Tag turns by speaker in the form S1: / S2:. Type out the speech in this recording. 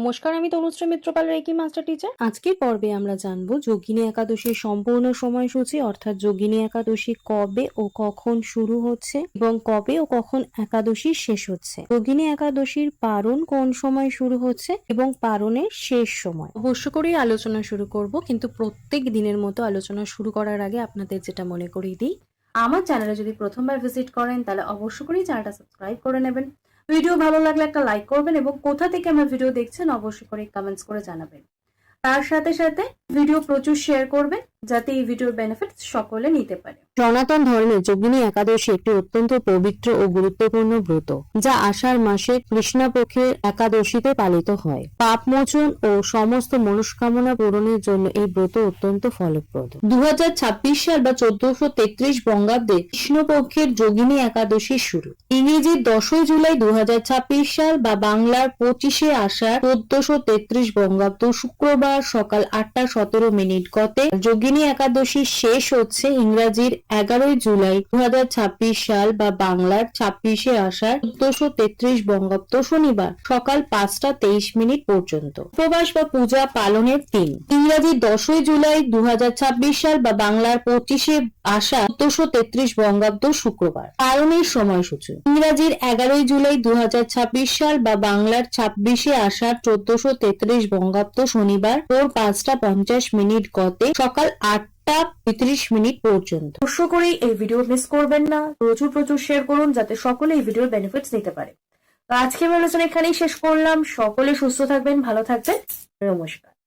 S1: নমস্কার, আমি Tanushree Mitrapal, reiki master teacher. আজকের পর্বে আমরা জানবো যোগিনী একাদশীর সম্পূর্ণ সময়সূচি, অর্থাৎ যোগিনী একাদশী কবে ও কখন শুরু হচ্ছে এবং কবে ও কখন একাদশী শেষ হচ্ছে। যোগিনী একাদশীর পারণ কোন সময় শুরু হচ্ছে এবং পারণের শেষ সময়। অবশ্য করেই আলোচনা শুরু করব, কিন্তু প্রত্যেক দিনের মতো আলোচনা শুরু করার আগে আপনাদের যেটা মনে করিয়ে দিই, আমার চ্যানেলে যদি প্রথমবার ভিজিট করেন তাহলে অবশ্য করেই চ্যানেলটা সাবস্ক্রাইব করে নেবেন। ভিডিও ভালো লাগলে একটা লাইক করবেন এবং কোথা থেকে আমার ভিডিও দেখছেন অবশ্যই করে কমেন্টস করে জানাবেন। তার সাথে সাথে ভিডিও প্রচুর শেয়ার করবেন যাতে এই ভিডিওর বেনিফিট সকলে নিতে পারে। সনাতন ধর্মে যোগিনী একাদশী একটি অত্যন্ত পবিত্র ও গুরুত্বপূর্ণ ব্রত, যা আষাঢ় মাসে কৃষ্ণপক্ষের একাদশীতে পালিত হয়। পাপমোচন ও সমস্ত মনস্কামনা পূরণের জন্য এই ব্রত অত্যন্ত ফলপ্রদ। 2026 সাল বা 1433 বঙ্গাব্দে কৃষ্ণপক্ষের যোগিনী একাদশী শুরু। ইংরেজির 10 জুলাই 2026 সাল বা বাংলার 25শে আষাঢ় 1433 বঙ্গাব্দ শুক্রবার সকাল 8:17 গতে যোগিনী একাদশী শেষ হচ্ছে ইংরাজির 11 জুলাই 2026 সাল বা বাংলার 26শে আষাঢ় 1433 বঙ্গাব্দ শনিবার সকাল 5:23 পর্যন্ত। উপবাস বা পূজা পালনের দিন ইংরাজির 10 জুলাই 2026 সাল বা বাংলার 25শে আষাঢ় 1433 বঙ্গাব্দ শুক্রবার। পালনের সময়সূচি ইংরাজির 11 জুলাই 2026 সাল বা বাংলার 26শে আষাঢ় 1433 বঙ্গাব্দ শনিবার ভোর 5:50 গতে সকাল 8:35 পর্যন্ত। অবশ্য করে এই ভিডিও মিস করবেন না, প্রচুর শেয়ার করুন যাতে সকলে এই ভিডিওর বেনিফিটস নিতে পারে। তো আজকের আলোচনা এখানেই শেষ করলাম। সকলে সুস্থ থাকবেন, ভালো থাকবেন। নমস্কার।